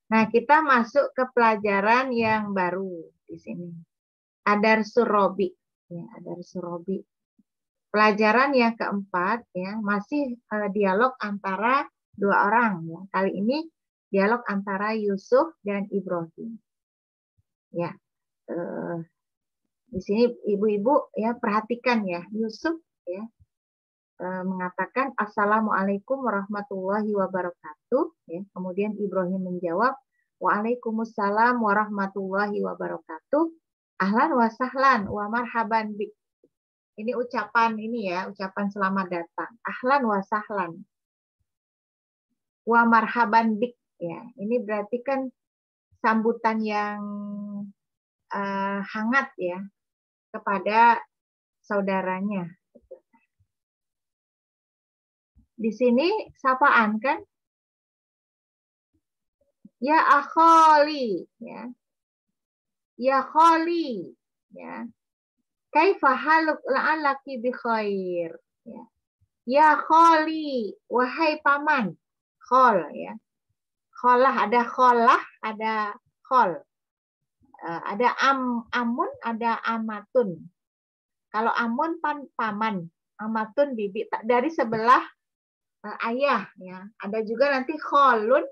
Nah, kita masuk ke pelajaran yang baru di sini. Adar Surobi. Ya, Adar Surobi. Pelajaran yang keempat ya, masih dialog antara dua orang ya. Kali ini dialog antara Yusuf dan Ibrahim. Ya. Di sini ibu-ibu ya perhatikan ya, Yusuf ya mengatakan Assalamualaikum warahmatullahi wabarakatuh ya. Kemudian Ibrahim menjawab Waalaikumsalam warahmatullahi wabarakatuh. Ahlan wa sahlan wa marhaban bik. Ini ucapan ini ya, ucapan selamat datang. Ahlan wa sahlan wa marhaban bik ya. Ini berarti kan sambutan yang hangat ya kepada saudaranya. Di sini sapaan kan? Ya akholi, ya. Ya kholi, ya. Kaifa haluk la'alaki bi khair, ya. Ya kholi, wahai paman. Khol, ya. Kholah ada kholah, ada khol. Ada amun, ada amatun. Kalau amun paman, amatun bibi dari sebelah ayah ya. Ada juga nanti kholun,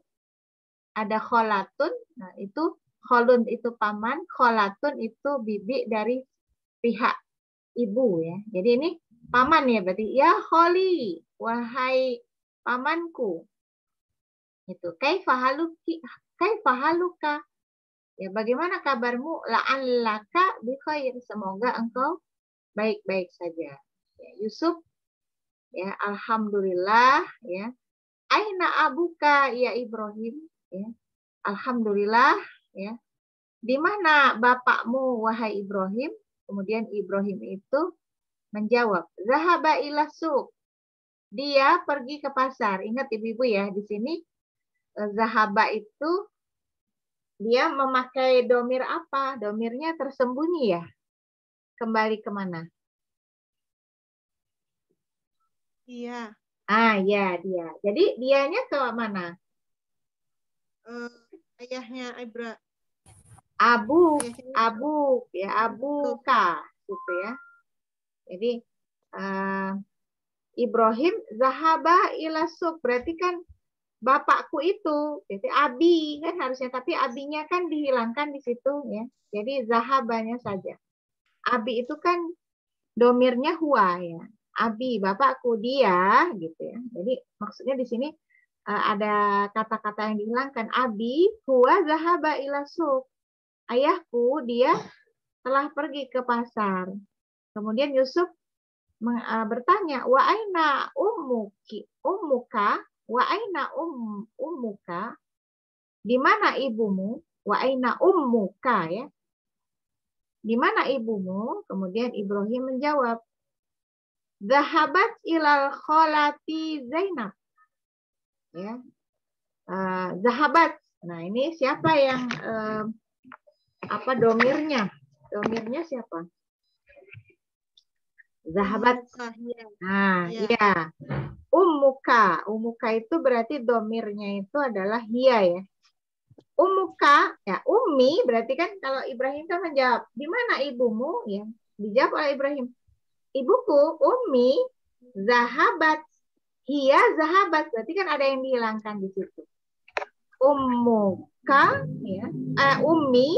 ada kholatun. Nah, itu kholun itu paman, kholatun itu bibi dari pihak ibu ya. Jadi ini paman ya berarti ya kholi, wahai pamanku. Itu kaifahaluka. Ya, bagaimana kabarmu? La'allaka bi khair. Semoga engkau baik-baik saja. Ya, Yusuf ya, alhamdulillah ya. Aina abuka ya Ibrahim ya. Alhamdulillah ya. Di mana bapakmu wahai Ibrahim? Kemudian Ibrahim itu menjawab, zahaba ila suq. Dia pergi ke pasar. Ingat ibu-ibu ya, di sini zahaba itu dia memakai domir apa? Domirnya tersembunyi ya. Kembali kemana? Iya. Ya dia. Jadi dianya ke mana? Ayahnya Ibra. Abu ya, abuka gitu ya. Jadi Ibrahim zahaba ila suq, berarti kan bapakku itu. Jadi abi kan harusnya, tapi abinya kan dihilangkan di situ ya. Jadi zahabanya saja. Abi itu kan domirnya huwa ya. Abi, bapakku, dia gitu ya. Jadi maksudnya di sini ada kata-kata yang dihilangkan. Abi huwa zahaba ila suq. Ayahku dia telah pergi ke pasar. Kemudian Yusuf bertanya, wa aina ummuka? Wa aina ummuka? Di mana ibumu? Wa aina ummuka ya. Di mana ibumu? Kemudian Ibrahim menjawab, zahabat ilal kholati Zainab. Ya. Zahabat. Nah, ini siapa yang domirnya? Domirnya siapa? Zahabat. Nah, iya. Ummuka itu berarti domirnya itu adalah hiya ya. Ummuka, ya ummi berarti kan kalau Ibrahim kan menjawab, di mana ibumu? Ya, dijawab oleh Ibrahim. Ibuku, ummi, zahabat. Hiya zahabat, berarti kan ada yang dihilangkan di situ. Ummuka, ya, ummi,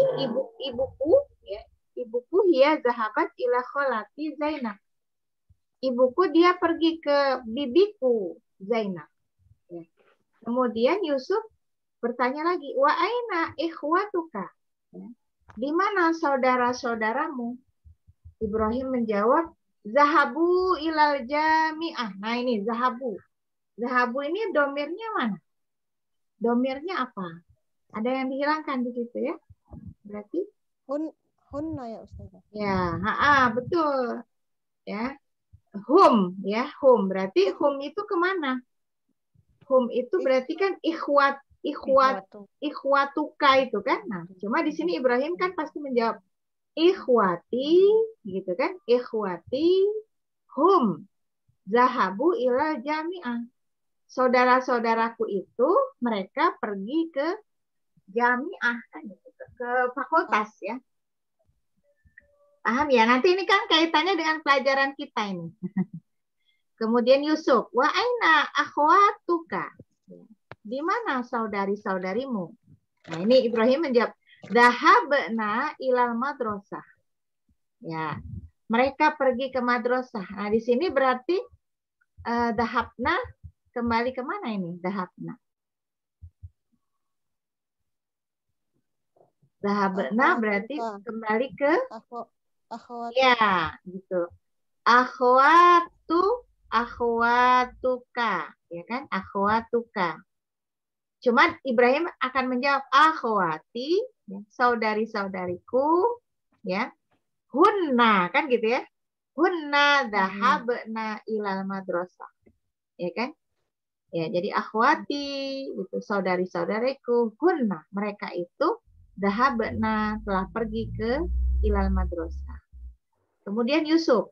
ibuku, ya, ibuku hiya zahabat ila kholati Zainab. Ibuku dia pergi ke bibiku Zainab. Ya. Kemudian Yusuf bertanya lagi, wa aina ikhwatuka? Ya. Di mana saudara-saudaramu? Ibrahim menjawab, zahabu ilal jami'ah. Nah ini zahabu. Zahabu ini domirnya mana? Domirnya apa? Ada yang dihilangkan di situ ya? Berarti? Hunna ya Ustazah. Ya, betul. Ya. Hum ya, hum. Berarti hum itu kemana? Hum itu berarti kan ikhwatuka itu kan. Nah, cuma di sini Ibrahim kan pasti menjawab ikhwati gitu kan. Ikhwati hum zahabu ila jami'ah. Saudara-saudaraku itu mereka pergi ke jamiah kan gitu, ke fakultas ya. Paham ya? Nanti ini kan kaitannya dengan pelajaran kita ini. Kemudian Yusuf, wa aina akhwatuka? Di mana saudari-saudarimu? Nah, ini Ibrahim menjawab, dhahabna ilal madrasah. Ya, mereka pergi ke madrasah. Nah, di sini berarti dhahabna kembali kemana ini? Dhahabna. Dhahabna berarti kembali ke akhwat. ya, gitu. Akhwatuka, ya kan? Akhwatuka. Cuman Ibrahim akan menjawab akhwati, ya, saudari-saudariku, ya. Hunna, kan gitu ya. Hunna dhahabna ilal madrasah. Ya kan? Ya, jadi akhwati itu saudari-saudariku, hunna, mereka itu dhahabna telah pergi ke ilal madrasah. Kemudian Yusuf,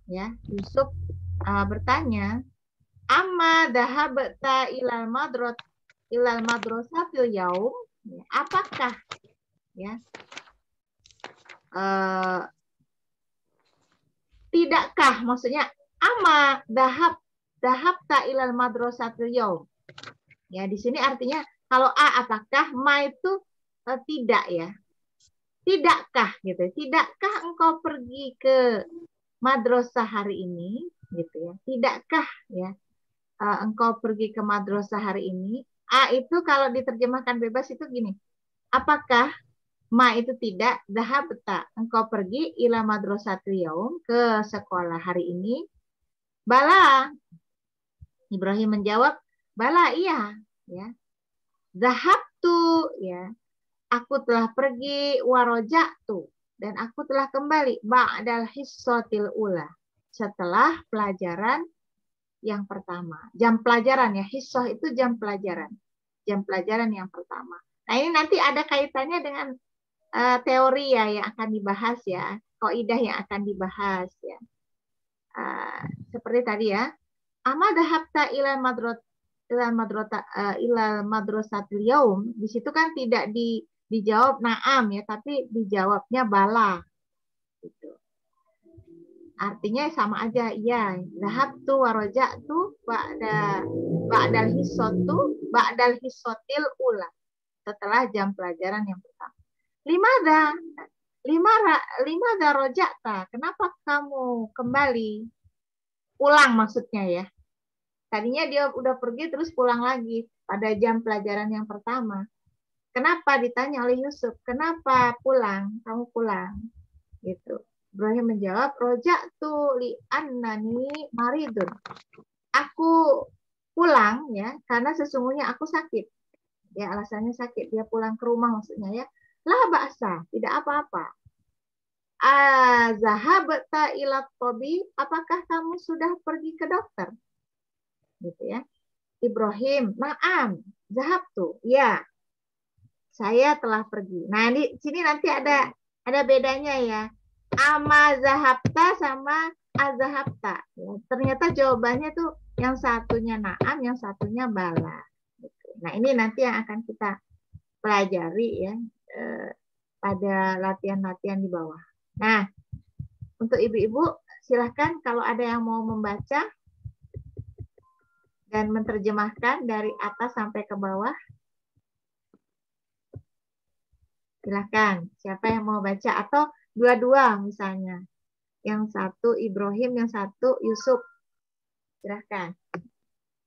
ya. Yusuf bertanya, amma dhahabta ilal madrasatil yaum, ya, apakah ya tidakkah, maksudnya ama dahab ilal madrasatil yaum, ya di sini artinya kalau apakah, ma itu tidak ya, tidakkah gitu, tidakkah engkau pergi ke madrasah hari ini gitu ya, tidakkah ya engkau pergi ke madrasah hari ini. Itu kalau diterjemahkan bebas itu gini, apakah, ma itu tidak, dhahabta engkau pergi, ila madrasatil yaum ke sekolah hari ini. Bala, Ibrahim menjawab, bala iya ya. Dhahabtu ya, aku telah pergi, waroja'tu dan aku telah kembali, ba'dal hissatil ula, setelah pelajaran yang pertama. Jam pelajaran ya, hissoh itu jam pelajaran. Jam pelajaran yang pertama. Nah, ini nanti ada kaitannya dengan teori ya yang akan dibahas ya, kaidah yang akan dibahas ya. Seperti tadi ya, ama dhahabta ilal madrasatil yaum, di situ kan tidak dijawab na'am ya, tapi dijawabnya bala gitu. Artinya sama aja, iya. Dhahabtu wa raja'tu ba'dal hissotil ula, setelah jam pelajaran yang pertama. Limada roja'ta, kenapa kamu kembali? Pulang maksudnya ya. Tadinya dia udah pergi terus pulang lagi pada jam pelajaran yang pertama. Kenapa, ditanya oleh Yusuf, kenapa pulang? Kamu pulang. Gitu. Ibrahim menjawab, roja'tu li annani maridun. Aku pulang ya karena sesungguhnya aku sakit. Ya, alasannya sakit, dia pulang ke rumah maksudnya ya. La ba'sa, tidak apa-apa. Zahabta ila tobi, apakah kamu sudah pergi ke dokter? Gitu ya. Ibrahim, na'am, zahabtu. Ya, saya telah pergi. Nah, di sini nanti ada bedanya ya. Ama zahabta sama azahabta. Ya, ternyata jawabannya tuh yang satunya na'am, yang satunya bala. Gitu. Nah, ini nanti yang akan kita pelajari ya pada latihan-latihan di bawah. Nah, untuk ibu-ibu silahkan kalau ada yang mau membaca dan menerjemahkan dari atas sampai ke bawah. Silahkan, siapa yang mau baca atau dua-dua misalnya. Yang satu Ibrahim, yang satu Yusuf. Silahkan.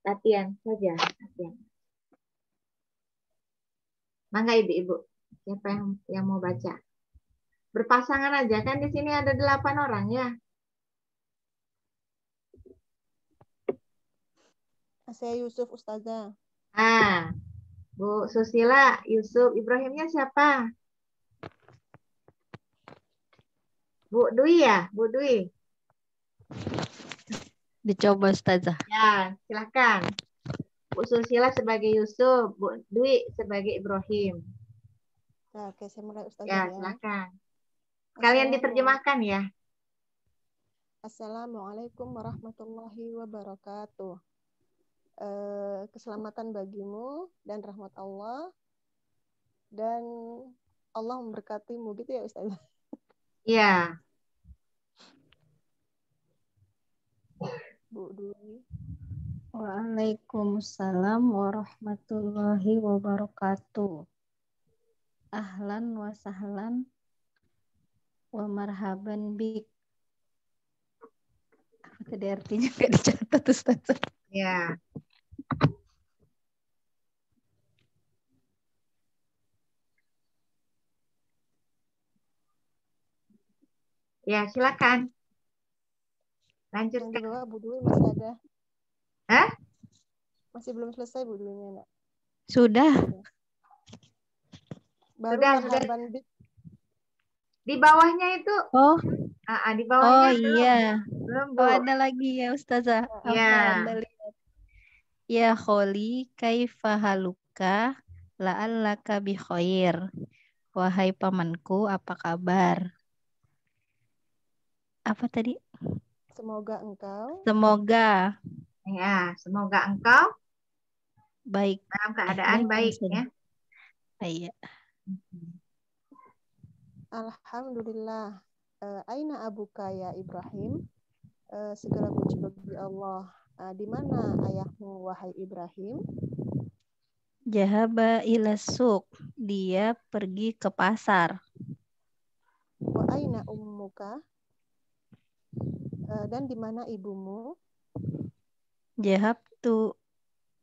Latihan saja. Latihan. Mangga ibu-ibu. Siapa yang mau baca? Berpasangan aja, kan di sini ada 8 orang ya. Saya Yusuf, Ustazah. Bu Susila, Yusuf, Ibrahimnya siapa? Bu Dwi ya? Bu Dwi. Dicoba Ustazah. Ya, silahkan. Bu Susila sebagai Yusuf, Bu Dwi sebagai Ibrahim. Nah, oke, saya mulai Ustazah Ya, ya. silahkan. Kalian diterjemahkan ya. Assalamualaikum warahmatullahi wabarakatuh. Keselamatan bagimu dan rahmat Allah. Dan Allah memberkatimu gitu ya Ustazah. Ya, Bu Dwi. Waalaikumsalam warahmatullahi wabarakatuh. Ahlan wa sahlan wa marhaban bik. Apa tadi artinya nggak dicatat Ustazah? ya. Ya, silakan. Yang di Lanjutkan. bawah Bu Dwi masih ada. Hah? Masih belum selesai Bu Dwi-nya, Nak. Sudah. Baru Sudah. marhaban bik. Di bawahnya itu, Oh, di bawahnya belum. iya. Belum, Bu. Oh, ada lagi ya Ustazah. Ya. Apa Anda lihat? Ya kholi kaifa haluka la'allaka bi khair. Wahai pamanku, apa kabar? Apa tadi? Semoga engkau Semoga Ya, semoga engkau baik. dalam keadaan baik ya. Iya. Alhamdulillah. Aina abuka ya Ibrahim? Segala puji bagi Allah. Di mana ayahmu wahai Ibrahim? Jahaba ila suq. Dia pergi ke pasar. Wa aina ummuka? Dan di mana ibumu?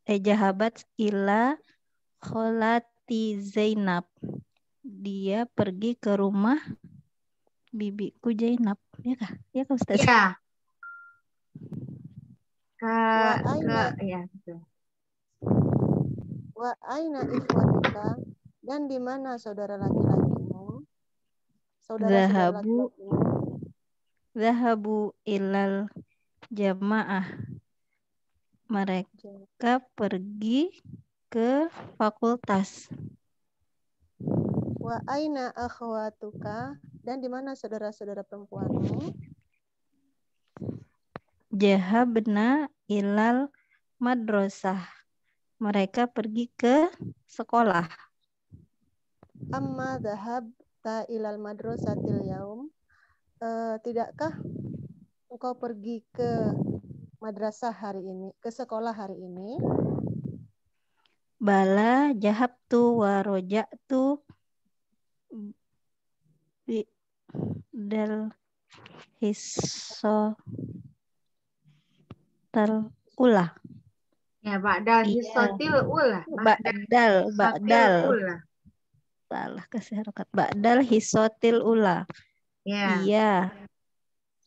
Jahabat ila kholati Zainab. Dia pergi ke rumah bibiku Zainab. Ya kah? Ya kah Ustaz? Iya. Wa aina Ya, betul. wa aina ikhwatuka? Dan di mana saudara laki-lakimu? Saudara-saudara laki-lakimu? Zahabu ilal jamaah. Mereka pergi ke fakultas. Wa aina akhwatuka? Dan di mana saudara-saudara perempuanmu? Jahabna ilal madrasah. Mereka pergi ke sekolah. Amma dhahabta ilal madrasatil yaum? Tidakkah engkau pergi ke madrasah hari ini, ke sekolah hari ini? Bala jahabtu wa roja'tu dal hisso ulah. Ya, ba'dal Iya. hisotil ula. Ba'dal. Ula. Salah kasih harokat. Ba'dal hisotil ula. Ya. Iya.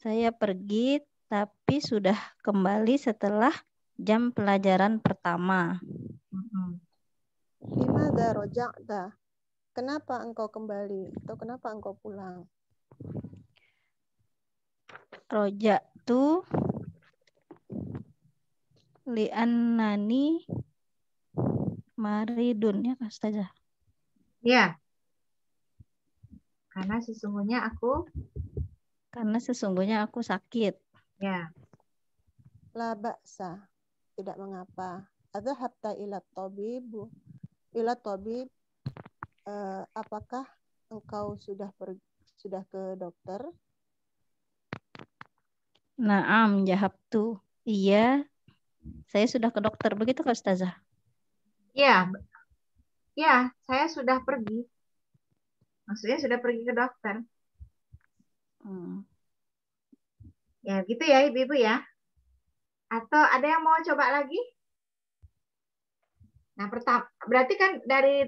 Saya pergi tapi sudah kembali setelah jam pelajaran pertama. Limadza roja'ta? Kenapa engkau kembali atau kenapa engkau pulang? Roja'tu li'annani maridun ya Kak Ustazah. Ya. Karena sesungguhnya aku sakit. Ya. La ba'sa. Tidak mengapa. Adzahabta ila tabib? Ila tabib? Apakah engkau sudah ke dokter? Naam jahabtu. Iya. Saya sudah ke dokter. Begitu Kak Ustazah? Ya. Ya, saya sudah pergi. Maksudnya sudah pergi ke dokter. Ya, gitu ya Ibu-ibu ya. Atau ada yang mau coba lagi? Nah, berarti kan dari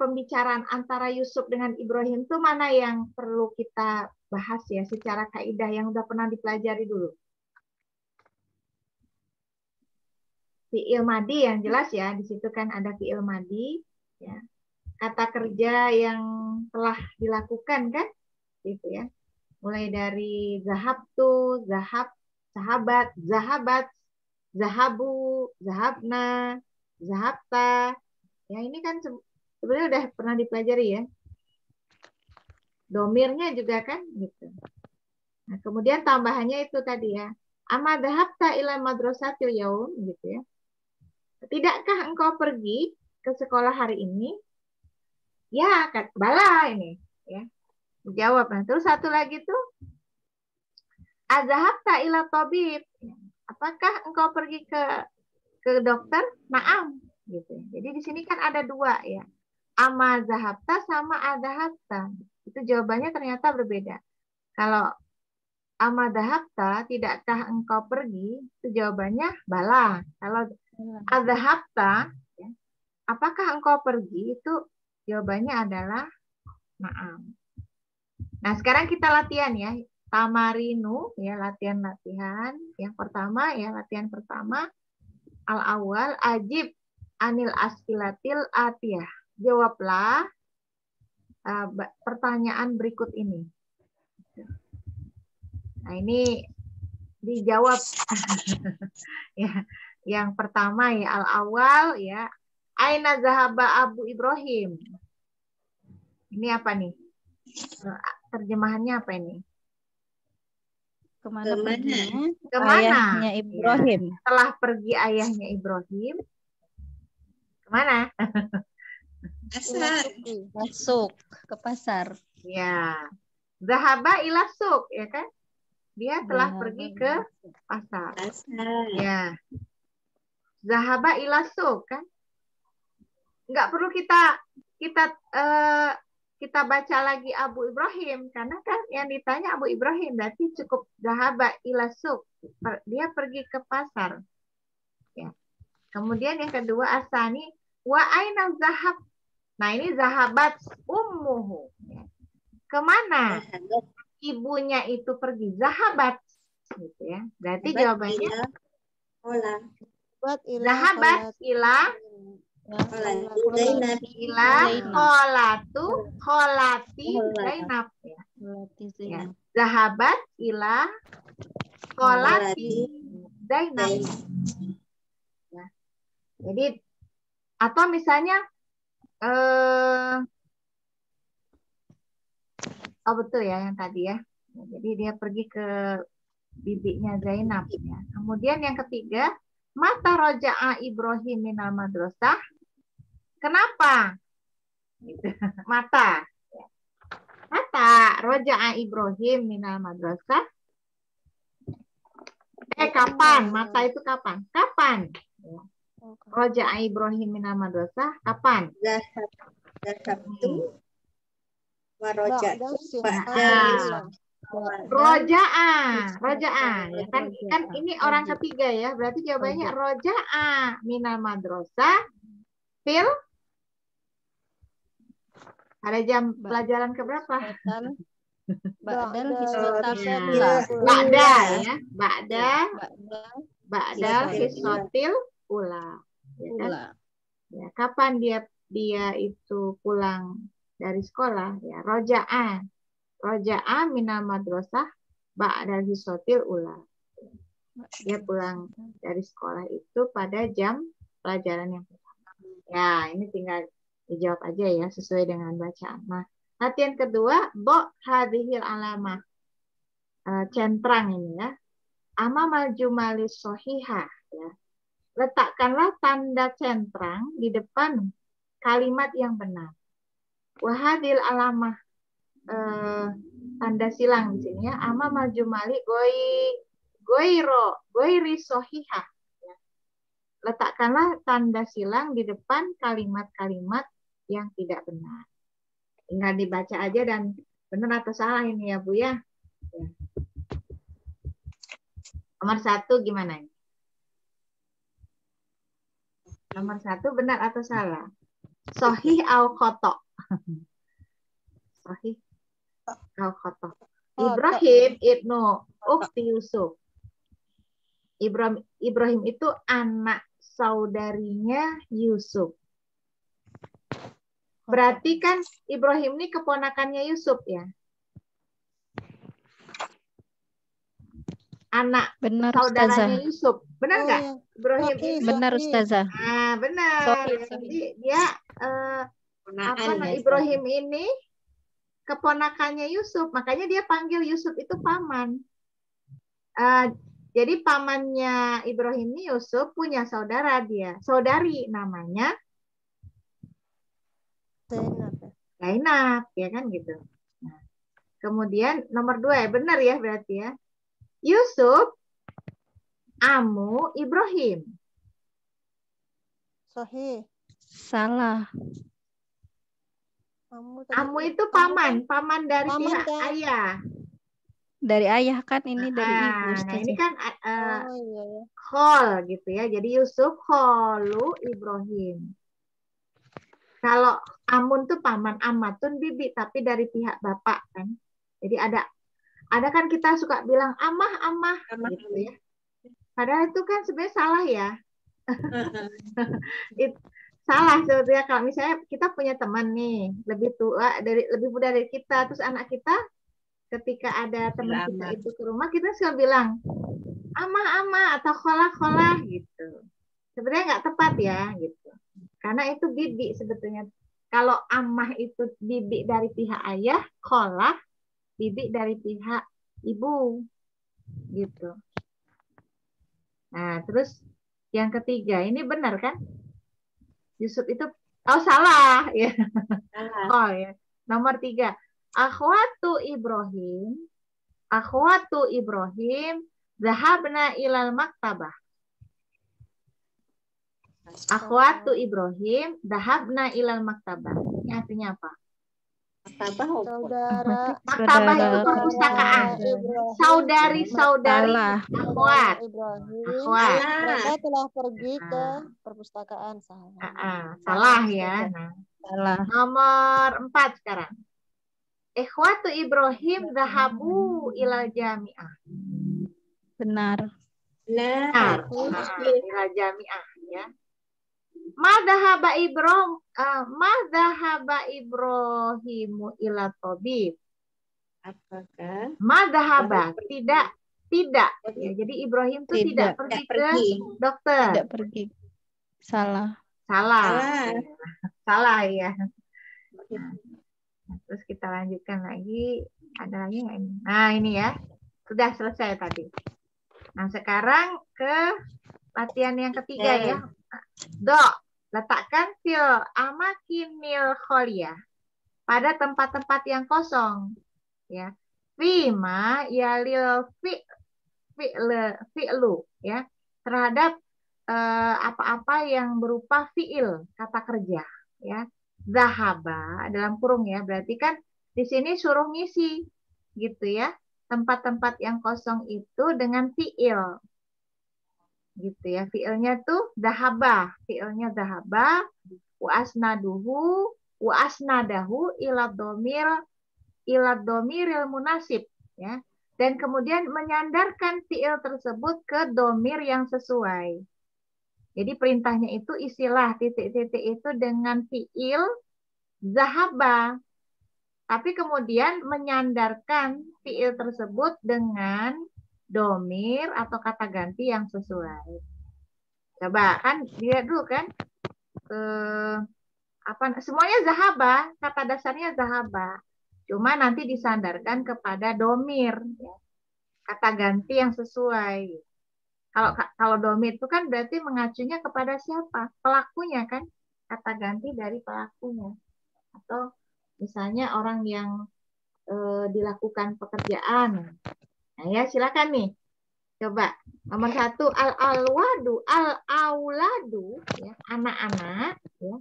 pembicaraan antara Yusuf dengan Ibrahim itu mana yang perlu kita bahas ya secara kaidah yang udah pernah dipelajari dulu? Fi'il madi yang jelas ya, di situ kan ada fi'il madi, ya. Kata kerja yang telah dilakukan kan, gitu ya. Mulai dari zahabtu, sahabat, zahabat, zahabu, zahabna, zahabta. Ya ini kan sebenarnya udah pernah dipelajari ya. Domirnya juga kan gitu. Nah, kemudian tambahannya itu tadi ya. Amma dhahabta ila madrasatil yaum gitu ya. Tidakkah engkau pergi ke sekolah hari ini? Ya, bala ini. Ya, jawab. Nah, terus satu lagi tuh, azhabta ila tabib. Apakah engkau pergi ke dokter? Naam. Gitu. Jadi di sini kan ada dua ya. Ama zahabta sama adhabta. Itu jawabannya ternyata berbeda. Kalau ama zahabta, tidakkah engkau pergi? Itu jawabannya bala. Kalau adhabta, ya, apakah engkau pergi? Itu jawabannya adalah naam. Nah, sekarang kita latihan ya. Tamarinu ya, latihan-latihan. Yang pertama ya, latihan pertama al-awwal ajib anil askilatil atiyah. Jawablah pertanyaan berikut ini. Nah, ini dijawab. Ya, yang pertama ya al-awwal ya. Aina zahaba Abu Ibrahim. Ini apa nih? Terjemahannya apa ini? Kemana perginya? Kemana? Ayahnya Ibrahim. Ya, setelah pergi ayahnya Ibrahim, kemana? Pasar. Masuk ke pasar. Ya, zahaba ila suq, ya kan? Dia telah pergi ke pasar. Ya, zahaba ila suq kan? Nggak perlu kita baca lagi Abu Ibrahim karena kan yang ditanya Abu Ibrahim berarti cukup zahaba ila suq. Dia pergi ke pasar. Ya. Kemudian yang kedua asani wa aina zahab. Nah, ini zahabat ummuhu. Ya. Kemana ibunya itu pergi? Zahabat. Gitu ya. Berarti jawabannya zahabat ila kholati Zainab. Ya. Zahabat ila kholati Zainab. Ya. Jadi atau misalnya oh betul ya yang tadi ya. Jadi dia pergi ke bibinya Zainab ya. Kemudian yang ketiga, mata roja'a Ibrahim minal madrasah. Kenapa? Gitu. Mata. Mata roja'a Ibrahim minal madrasah. Kapan? Mata itu kapan? Kapan? Roja'a Ibrahim minal madrasah. Kapan? Zahabtu waroja'tu roja'a ya kan ini orang ketiga ya, berarti jawabannya roja'a minal madrasah fil pada jam pelajaran keberapa? Ba'dal hisotal Ba'da ya, ba'da hisotil ula. Ya kan? Ya, kapan dia itu pulang dari sekolah ya, roja'a minal madrasah ba'dal hisotil ula. Dia pulang dari sekolah itu pada jam pelajaran yang pertama. Ya, ini tinggal dijawab aja ya sesuai dengan bacaan. Nah, latihan kedua, bo hadhil alamah. Centrang ini ya. Amamal jumalis sohihah ya. Letakkanlah tanda centrang di depan kalimat yang benar. Wahadil alamah tanda silang di sini ya. Amamal jumali goiri sohihah. Ya. Letakkanlah tanda silang di depan kalimat-kalimat yang tidak benar. Tinggal dibaca aja dan benar atau salah ini ya Bu ya. Ya. Nomor 1 gimana? Nomor 1 benar atau salah? Sohih au khoto. Sohih au khoto. Ibrahim ibnu Ukhti Yusuf. Ibrahim itu anak saudarinya Yusuf. Berarti kan Ibrahim ini keponakannya Yusuf ya. Anak benar, saudaranya Ustazah. Yusuf. Benar nggak? Ibrahim ini benar Ustazah. Ah, benar. Jadi dia Ibrahim ini keponakannya Yusuf, makanya dia panggil Yusuf itu paman. Jadi pamannya Ibrahim ini Yusuf punya saudari namanya Zainab, ya kan gitu. Nah, kemudian nomor 2 ya, benar ya berarti ya. Yusuf, Amu, Ibrahim. Sahih. Salah. Amu itu paman dari Paman pihak kan? ayah. Dari ayah kan, ini dari ibu. Nah, ini Ustazah. kan Oh iya ya. khol gitu ya. Jadi Yusuf, kholu, Ibrahim. Kalau Amun tuh paman, Amatun bibi, tapi dari pihak bapak kan. Jadi ada kan kita suka bilang amah gitu ya. Padahal itu kan sebenarnya salah ya. Salah sebetulnya kalau misalnya kita punya teman nih lebih muda dari kita, terus anak kita ketika ada teman kita itu ke rumah, kita suka bilang ama atau kholah gitu. Sebenarnya nggak tepat ya gitu. Karena itu bibi sebetulnya. Kalau amah itu bibi dari pihak ayah, kholah bibi dari pihak ibu gitu. Nah, terus yang ketiga ini benar kan? Yusuf itu salah ya. Oh ya. Nomor 3. Akhwatu Ibrahim zahabna ilal maktabah. Akhwatu Ibrahim zahabna ilal maktabah. Ini artinya apa? Saudara. Maktabah itu perpustakaan. Saudari akhwat. Akhwat. Mereka telah pergi ke perpustakaan. Salah ya. Nah, Salah. nomor 4 sekarang. Ikhwatu Ibrahim zahabu ilal jami'ah. Benar. Ilal jami'ah ya. Madhahaba Ibrahimu ila tabib. Apakah? Madhahaba tidak ya. Jadi Ibrahim itu tidak pergi ke dokter. Tidak pergi. Salah. Salah ya. Nah, terus kita lanjutkan lagi. Ada lagi nggak ini? Nah ini ya. Sudah selesai tadi. Nah sekarang ke latihan yang ketiga ya. Dok, letakkan fil amakinil kholiyah pada tempat-tempat yang kosong. Ya. Fima yalil fi'lu ya. Terhadap apa-apa yang berupa fi'il, kata kerja ya. Zahaba dalam kurung ya, berarti kan di sini suruh ngisi gitu ya. Tempat-tempat yang kosong itu dengan fi'il. Gitu ya. Fi'ilnya tuh zahaba, fi'ilnya zahaba wa asnadahu ila domiril munasib ya. Dan kemudian menyandarkan fi'il tersebut ke domir yang sesuai. Jadi perintahnya itu istilah titik-titik itu dengan fi'il zahaba. Tapi kemudian menyandarkan fi'il tersebut dengan domir atau kata ganti yang sesuai. Coba kan lihat dulu kan. Semuanya zahaba, kata dasarnya zahaba. Cuma nanti disandarkan kepada domir, ya. Kata ganti yang sesuai. Kalau domir itu kan berarti mengacunya kepada siapa? Pelakunya kan? Kata ganti dari pelakunya. Atau misalnya orang yang dilakukan pekerjaan. Nah ya silakan nih. Coba nomor 1 al-auladu ya, anak-anak ya.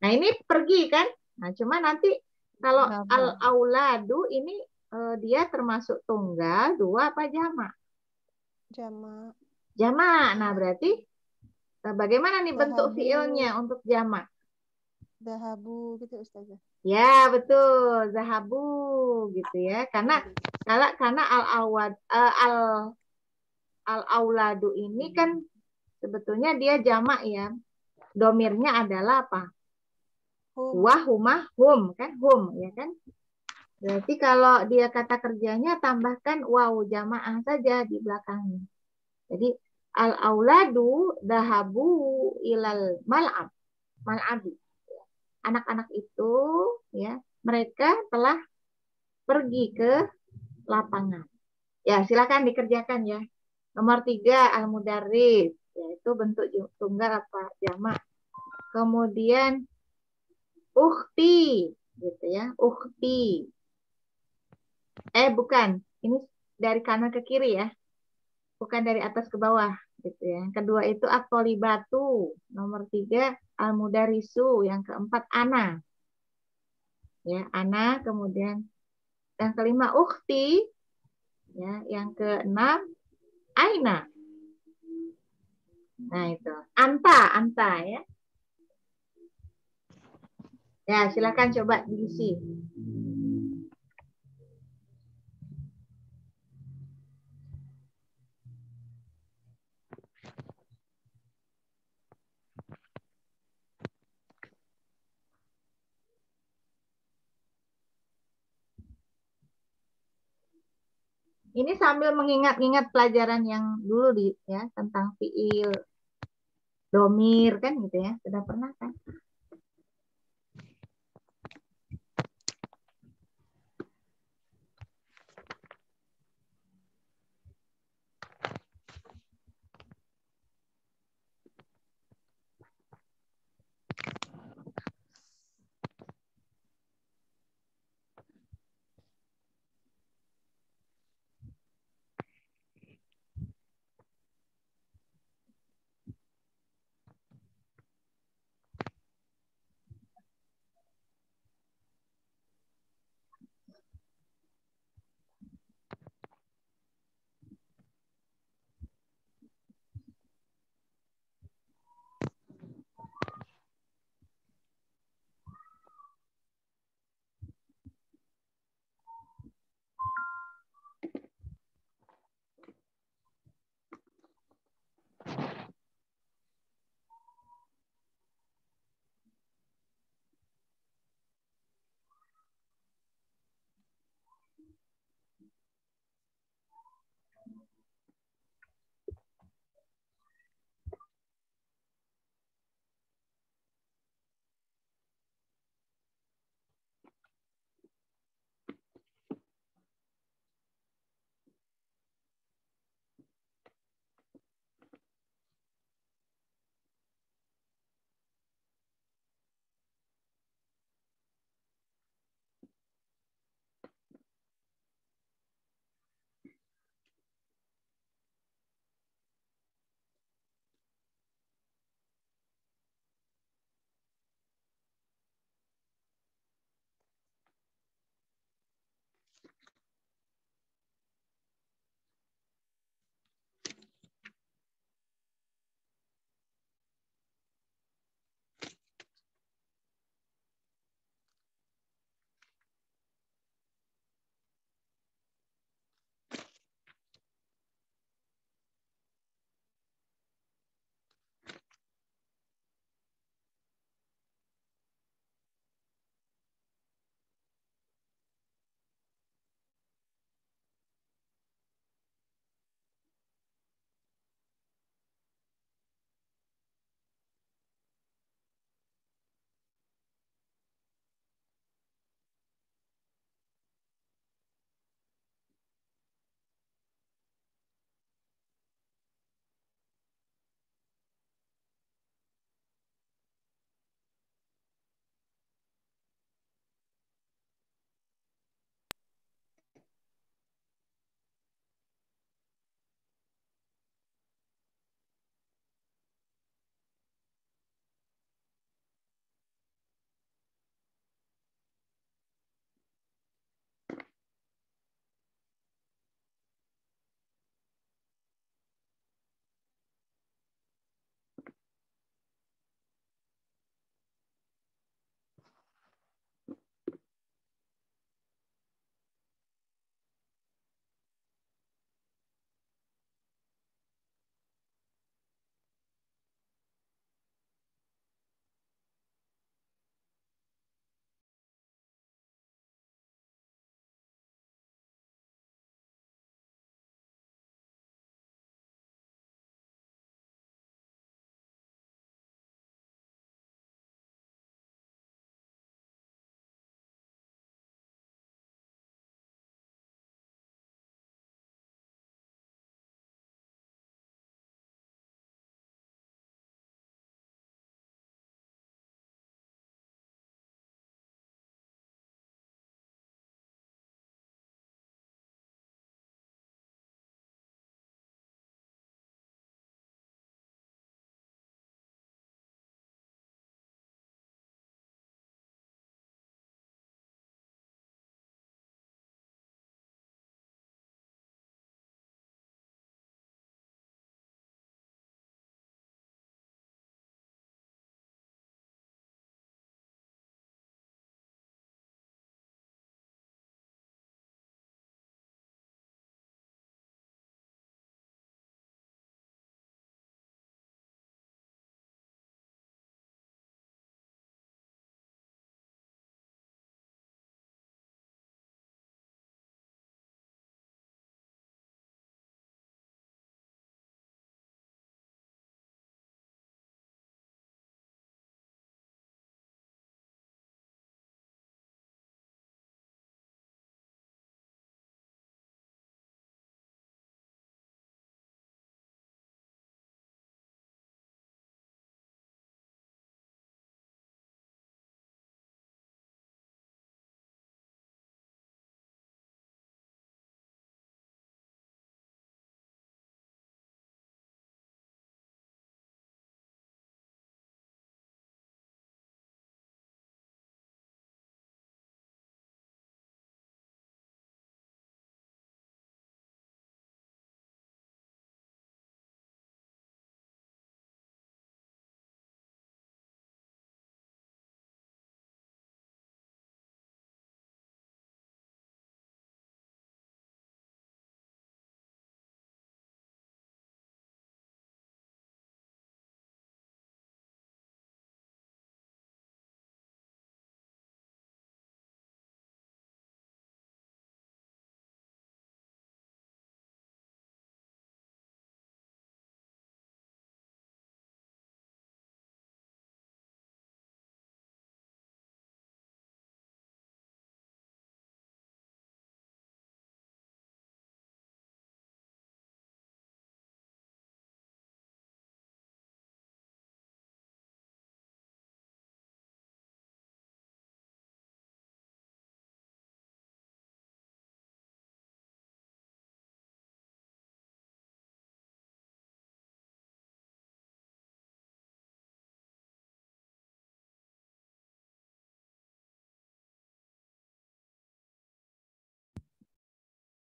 Nah ini pergi kan? Nah cuma nanti kalau al-auladu ini dia termasuk tunggal, 2 apa jamak? Jamak. Nah berarti bagaimana nih bentuk fiilnya untuk jamak? Zahabu gitu Ustazah. Ya betul, zahabu gitu ya. Karena al-auladu ini kan sebetulnya dia jamak ya. Domirnya adalah apa? Huma, hum kan, hum ya kan. Berarti kalau dia kata kerjanya tambahkan waw jamaah saja di belakangnya. Jadi al-auladu dahabu ilal mal'abi. Anak-anak itu ya, mereka telah pergi ke lapangan. Ya, silakan dikerjakan ya. Nomor 3 al-mudarris, yaitu bentuk tunggal apa jamak. Kemudian ukhti gitu ya. Ukhti. Bukan. Ini dari kanan ke kiri ya. Bukan dari atas ke bawah gitu ya. Yang kedua itu at-thalibatu. Nomor 3 al-mudarisu. Yang keempat ana. Ya, ana, kemudian yang kelima ukhti. Ya, yang keenam aina. Nah, itu. Anta ya. Ya, silakan coba diisi. Ini sambil mengingat-ingat pelajaran yang dulu ya tentang fiil domir kan gitu ya. Sudah pernah kan?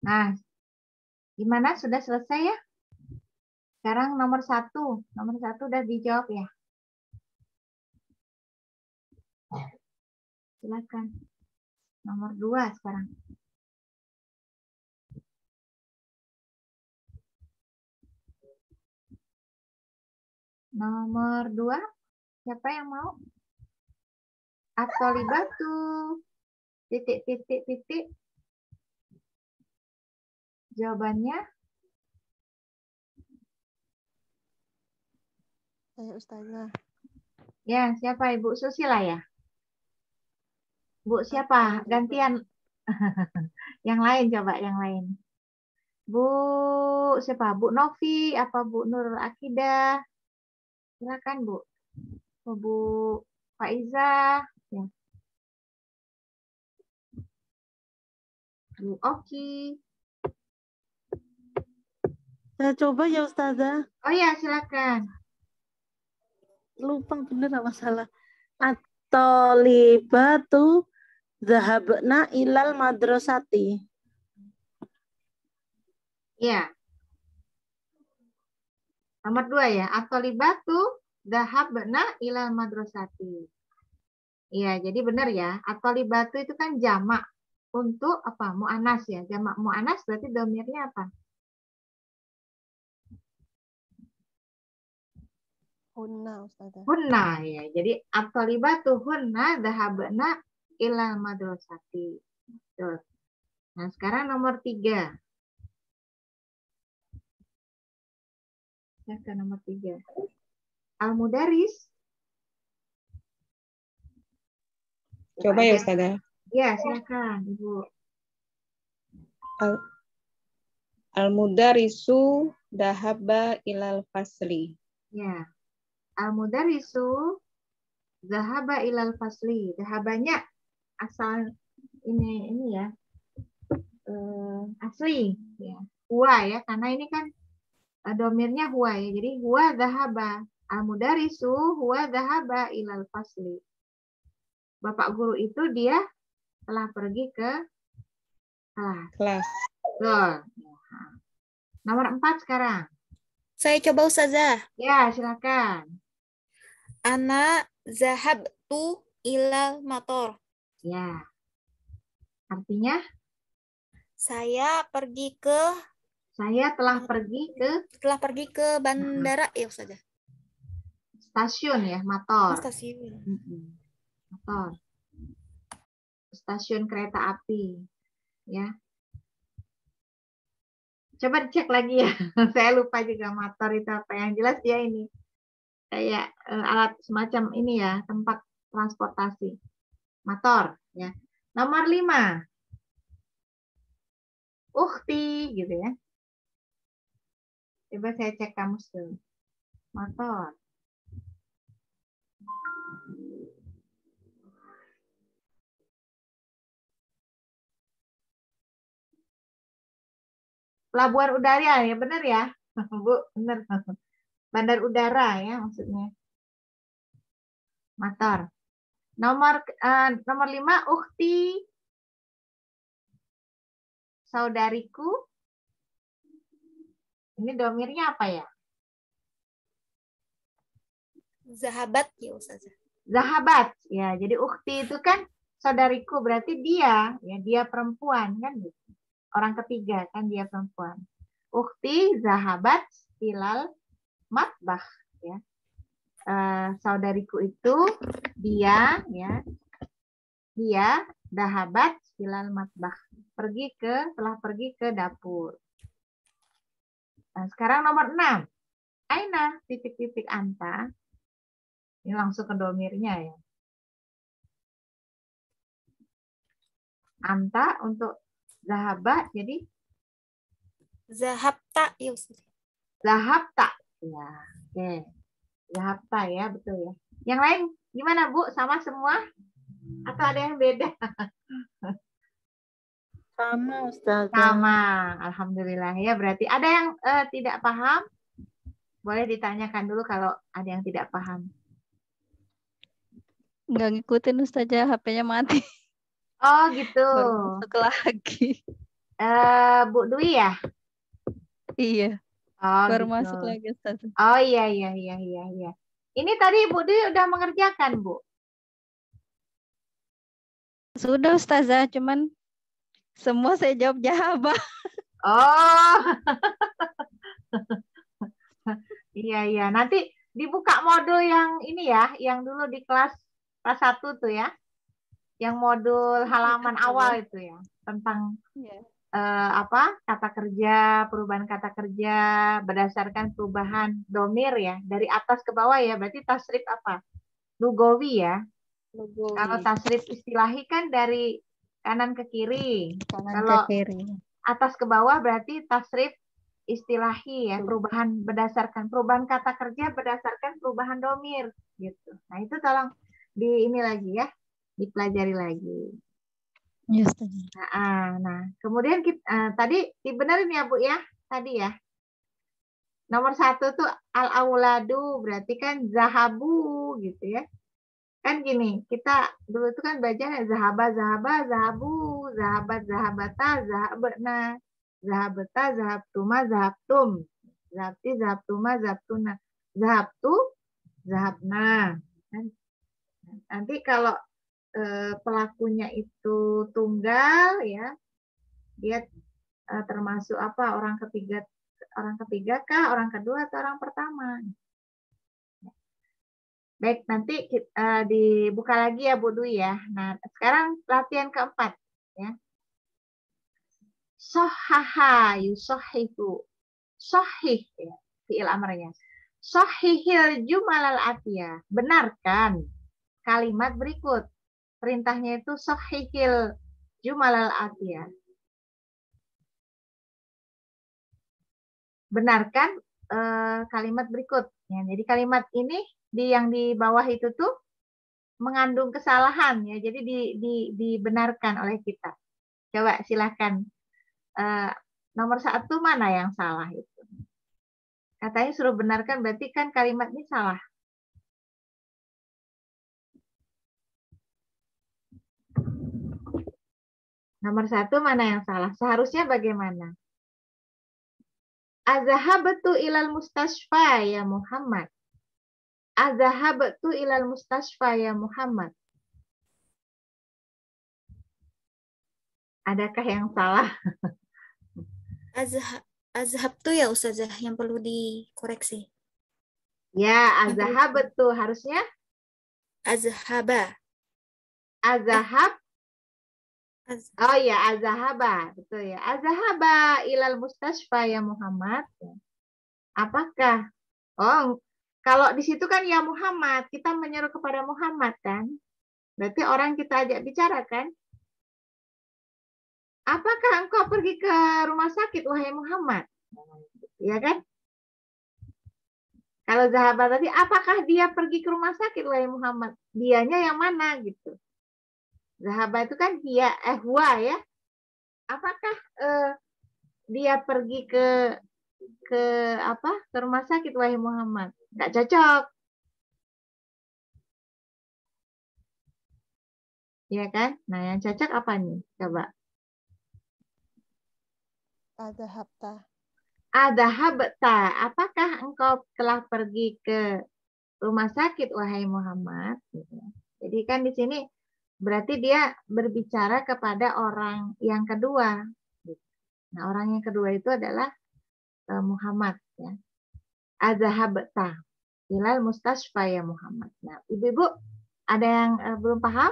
Nah, gimana? Sudah selesai ya? Sekarang nomor 1. Nomor 1 udah dijawab ya? Silakan. Nomor 2 sekarang. Nomor 2, siapa yang mau? At-thalibatu. Titik. Jawabannya? Saya Ustazah. Ya, siapa? Ibu Susila ya? Bu siapa? Gantian. Yang lain coba, yang lain. Bu siapa? Bu Novi apa Bu Nur Akidah? Silakan Bu. Bu Faiza. Ya. Bu Oki. Saya coba ya Ustazah. Oh ya, silakan. Lupa bener apa salah. At-thalibatu zahabna ilal madrasati. Ya. Nomor 2 ya. At-thalibatu dhahabna ilal madrasati. Iya, jadi benar ya. At-thalibatu itu kan jamak untuk apa? Mu'anas ya. Jamak mu'anas berarti domirnya apa? Hunna Ustazah. Hunna ya. Jadi at-thalibatu hunna dhahabna ilal madrasati. Betul. Nah, sekarang nomor 3. Ya, ke nomor 3. Al-mudaris. Coba ya Ustazah. Ya, silakan Ibu. Al-mudarisu dahaba ilal fasli. Ya. Al-mudarisu zahaba ilal fasli. Zahabanya asal ini ya. Asli ya. Huwa ya, karena ini kan domirnya huwa ya. Jadi huwa zahaba. Al-mudarisu huwa zahaba ilal fasli. Bapak guru itu dia telah pergi ke kelas. Betul. Nomor 4 sekarang. Saya coba Ustazah. Ya, silakan. Ana zahabtu ilal motor. Ya. Artinya? Saya telah pergi ke bandara ya Ustazah. Stasiun ya, motor. Stasiun. Motor. Stasiun kereta api. Ya. Coba dicek lagi ya. Saya lupa juga motor itu apa. Yang jelas dia ini kayak alat semacam ini ya, tempat transportasi. Motor ya. Nomor 5. Ukhti gitu ya. Coba saya cek kamus dulu. Motor. Pelabuhan udara ya, benar ya? Bu, benar. Bandar udara ya maksudnya. Motor. Nomor 5, ukhti. Saudariku. Ini domirnya apa ya? Zahabat ya Ustazah. Zahabat. Ya, jadi ukhti itu kan saudariku, berarti dia, ya dia perempuan kan gitu. Orang ketiga kan dia perempuan. Ukhti zahabat ilal matbah ya. Saudariku itu dia ya. Dia zahabat ilal matbah. Telah pergi ke dapur. Nah, sekarang nomor 6. Aina titik-titik anta. Ini langsung ke domirnya ya. Anta untuk zahaba jadi Zahabta ya Ustazah. zahabta. Ya, oke. Zahabta ya, betul ya. Yang lain gimana Bu? Sama semua? Atau ada yang beda? Sama Ustazah. Sama, alhamdulillah ya. Berarti ada yang tidak paham? Boleh ditanyakan dulu kalau ada yang tidak paham. Nggak ngikutin Ustazah, HP-nya mati. Oh gitu. Baru masuk lagi. Bu Dwi ya? Iya, Oh baru gitu. masuk lagi Ustaz. Oh iya. Ini tadi Bu Dwi udah mengerjakan, Bu? Sudah Ustazah, cuman semua saya jawab jahabah. Oh. Iya. Nanti dibuka modul yang ini ya, yang dulu di kelas 1 tuh ya. Yang modul halaman awal itu ya, tentang Iya. kata kerja, perubahan kata kerja berdasarkan perubahan domir ya, dari atas ke bawah ya, berarti tasrif apa? Lugawi ya. Kalau tasrif istilahi kan dari kanan ke kiri. Kanan Kalau ke kiri. atas ke bawah berarti tasrif istilahi ya, perubahan kata kerja berdasarkan perubahan domir gitu. Nah, itu tolong di ini lagi ya, dipelajari lagi. Iya, Ustazah. Nah, kemudian tadi dibenerin ya Bu ya, tadi ya. Nomor 1 tuh al-auladu, berarti kan zahabu gitu ya. Kan gini, kita dulu itu kan bacanya zahaba, zahabu, zahabat, zahabata, zahabna, zahabata, zahabtuma, zahabtum, zahabti, zahabtuma, zahabtuna, zahabtu, zahabna. Nanti kalau pelakunya itu tunggal ya, dia termasuk apa, orang ketiga kah, orang kedua atau orang pertama. Baik, nanti dibuka lagi ya Bu Dwi ya. Nah, sekarang latihan keempat ya. Sohaha yusohihu. Sohih ya, fi'il amrnya. Sohihil jumalal atiyah. Benarkan kalimat berikut. Perintahnya itu sohihil jumalal atiyah. Benarkan kalimat berikut. Ya, jadi kalimat ini yang di bawah itu tuh mengandung kesalahan ya, jadi dibenarkan oleh kita. Coba silakan, nomor 1 mana yang salah itu? Katanya suruh benarkan, berarti kan kalimat ini salah. Nomor 1 mana yang salah? Seharusnya bagaimana? Azahabtu ilal mustasfa ya Muhammad. Azahabtu ilal mustasfa ya Muhammad. Adakah yang salah? Azhab tuh ya Ustazah yang perlu dikoreksi. Ya, azahabtu harusnya Azhaba. azahab. Oh ya, azahaba, betul ya. Azahaba ilal mustasfa ya Muhammad. Apakah? Oh, kalau di situ kan ya Muhammad, kita menyeru kepada Muhammad kan? Berarti orang kita ajak bicara kan? Apakah engkau pergi ke rumah sakit wahai Muhammad? Ya kan? Kalau zahabat tadi, apakah dia pergi ke rumah sakit wahai Muhammad? Dianya yang mana gitu? Zahabat itu kan dia huwa ya. Apakah dia pergi ke rumah sakit wahai Muhammad? Nggak cocok. Ya kan? Nah, yang cocok apa nih? Coba. Adzahabta. Adzahabta. Apakah engkau telah pergi ke rumah sakit wahai Muhammad? Jadi kan di sini berarti dia berbicara kepada orang yang kedua. Nah, orang yang kedua itu adalah Muhammad ya. Adzahabta ilal mustasfa ya Muhammad. Nah, Ibu-ibu ada yang belum paham?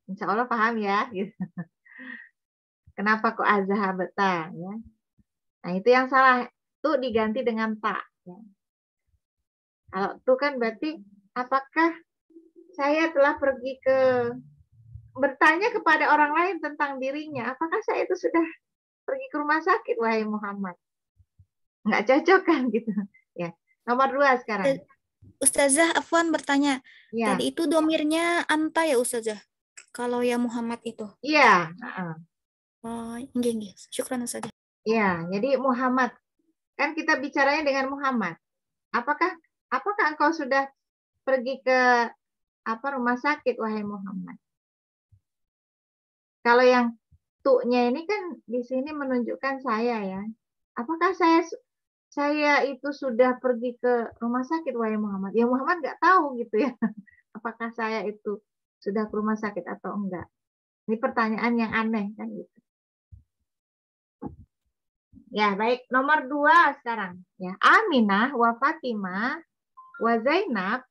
Insya Allah paham ya. Gitu. Kenapa kok azhabta ya? Nah, itu yang salah. Tuh diganti dengan tak. Ya. Kalau tuh kan berarti apakah saya telah pergi bertanya kepada orang lain tentang dirinya. Apakah saya itu sudah pergi ke rumah sakit wahai Muhammad? Nggak cocok kan gitu. Ya. Nomor 2 sekarang. Ustazah Afwan bertanya. Ya. Tadi itu domirnya anta ya Ustazah? Kalau ya Muhammad itu. Iya. Oh, enggak. Syukran Ustazah. Iya, jadi Muhammad. Kan kita bicaranya dengan Muhammad. Apakah engkau sudah pergi ke rumah sakit wahai Muhammad? Kalau yang tu-nya ini kan di sini menunjukkan saya ya. Apakah saya itu sudah pergi ke rumah sakit, wahai Muhammad? Ya Muhammad nggak tahu gitu ya. Apakah saya itu sudah ke rumah sakit atau enggak? Ini pertanyaan yang aneh kan gitu. Ya, baik. Nomor 2 sekarang. Ya, Aminah wa Fatimah wa Zainab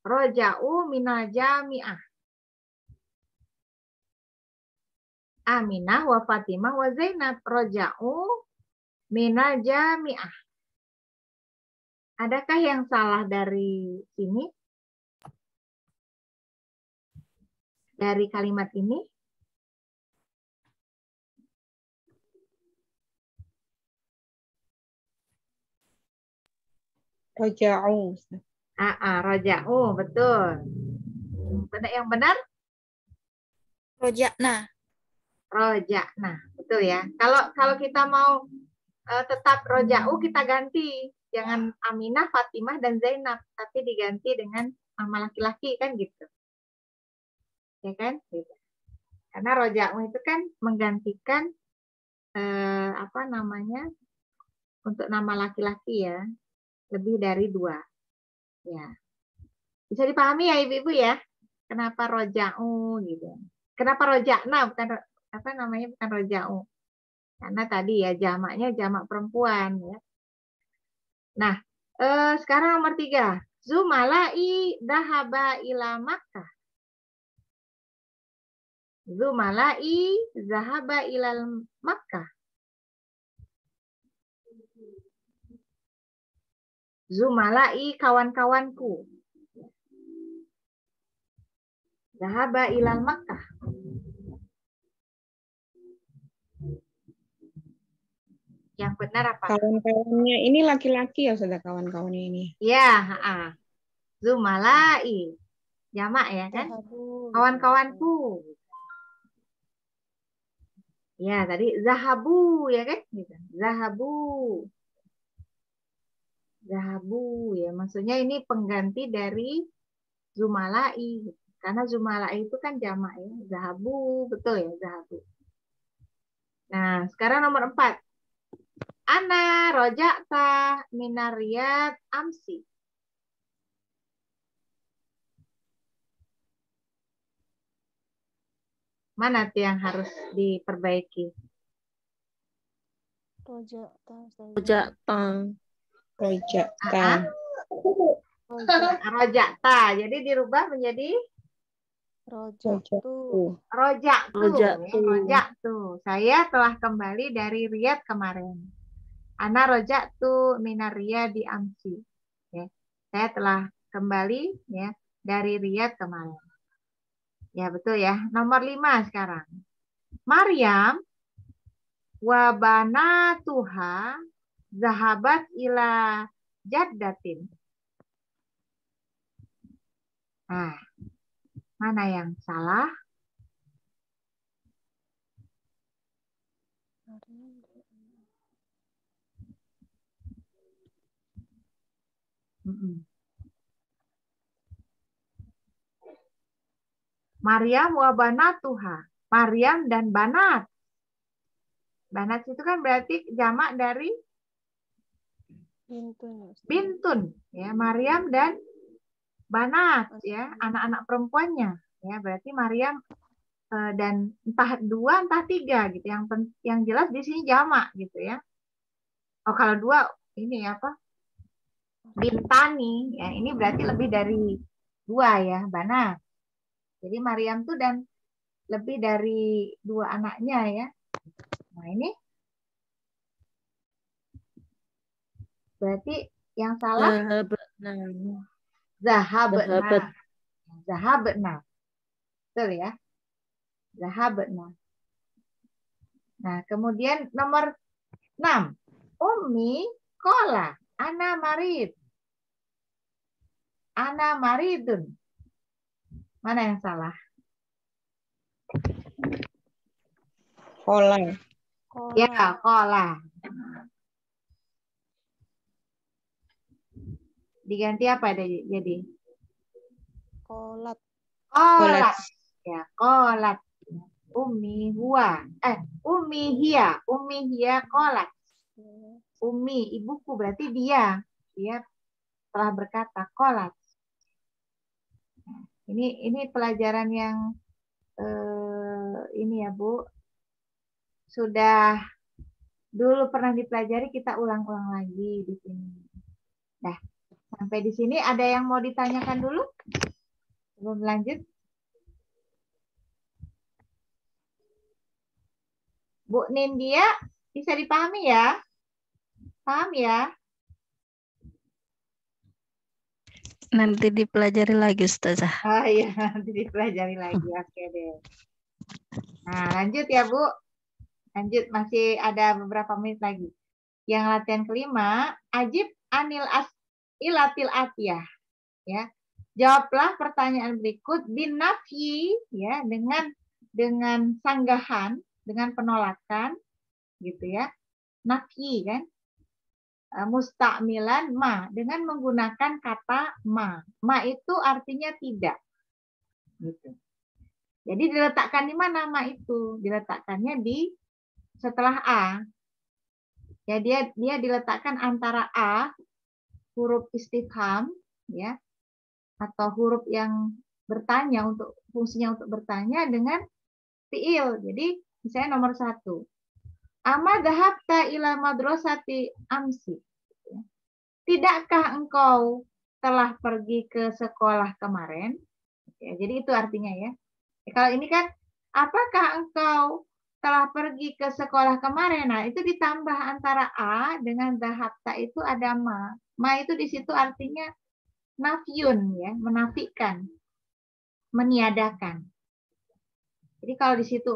roja'u minal jami'ah. Aminah wa Fatimah wa Zainab roja'u minal jami'ah. Adakah yang salah dari sini? Dari kalimat ini? Roja'u. Ustaz. Roja'u, betul. Yang benar? Roja'na. Roja'na, betul ya. Kalau kita mau tetap roja'u, kita ganti. Jangan Aminah, Fatimah, dan Zainab. Tapi diganti dengan nama laki-laki kan gitu. Ya kan? Gitu. Karena roja'u itu kan menggantikan apa namanya? Untuk nama laki-laki ya. Lebih dari 2. Ya. Bisa dipahami ya Ibu-ibu ya? Kenapa roja'u gitu. Kenapa roja'na bukan apa namanya bukan roja'u. Karena tadi ya jamaknya jamak perempuan ya. Nah, sekarang nomor 3. Zumalai dahaba ila Makkah. Zumalai zahaba ilal Makkah. Zumalai kawan-kawanku. Zahaba ilal Makkah. Yang benar apa? Kawan-kawannya ini laki-laki ya, Ustaz, kawan-kawannya ini. Ya, Zumalai. Jamak ya kan? Zahabu. Kawan-kawanku. Ya, tadi zahabu ya kan? Zahabu. Zahabu ya, maksudnya ini pengganti dari zumalai. Karena zumalai itu kan jamak ya. Zahabu, betul ya, zahabu. Nah, sekarang nomor 4. Ana roja'ta minariyat amsi. Mana tuh yang harus diperbaiki? Roja'ta. Roja'ta. Roja'ta. Jadi dirubah menjadi Roja'tu. Roja'tu. Saya telah kembali dari Riyadh kemarin. Ana roja'tu minar Riyadh di amsi. Ya. Saya telah kembali ya dari Riyadh kemarin. Ya betul ya. Nomor 5 sekarang. Maryam wa banatuha zahabat ila jaddatin. Nah, mana yang salah? Maryam wa banatuha. Maryam dan banat. Banat itu kan berarti jamak dari bintun. Ya, Maryam dan banat ya, anak-anak perempuannya. Ya, berarti Maryam dan entah 2 entah 3 gitu. Yang jelas di sini jamak gitu ya. Oh, kalau 2 ini apa? Bintani ya, ini berarti lebih dari 2 ya, banat. Jadi Maryam tuh dan lebih dari 2 anaknya ya. Nah, ini berarti yang salah zahabna. Betul ya? Zahabna. Nah, kemudian nomor 6. Ummi qala ana marid. Ana maridun. Mana yang salah? Kola. Ya, qala. Diganti apa jadi? Kolat. Qolat. Ya, qolat. Ummi huwa. Ummi hiya. Ummi hiya qalat. Ummi, ibuku berarti dia. Dia telah berkata qalat. Ini pelajaran yang ini ya Bu. Sudah dulu pernah dipelajari, kita ulang-ulang lagi di sini. Nah, sampai di sini ada yang mau ditanyakan dulu? Sebelum lanjut. Bu Nindya, bisa dipahami ya? Paham ya? Nanti dipelajari lagi Ustazah. Oh iya, nanti dipelajari lagi. Oke deh. Nah, lanjut ya Bu. Lanjut, masih ada beberapa menit lagi. Yang latihan kelima, ajib anil ilatil atiyah. Ya. Jawablah pertanyaan berikut binafyi ya, dengan sanggahan, dengan penolakan gitu ya. Nafyi kan. Mustakmilan ma dengan menggunakan kata ma. Ma itu artinya tidak. Gitu. Jadi diletakkan di mana ma itu? Diletakkannya di setelah a. Ya dia diletakkan antara a huruf istifham ya atau huruf yang bertanya untuk fungsinya untuk bertanya dengan fiil. Jadi misalnya nomor 1. Ama dhahabta ila madrasati amsi. Tidakkah engkau telah pergi ke sekolah kemarin? Ya, jadi itu artinya ya. Kalau ini kan, apakah engkau telah pergi ke sekolah kemarin? Nah, itu ditambah antara a dengan dhahabta itu ada ma. Ma itu di situ artinya nafyun ya, menafikan, meniadakan. Jadi kalau di situ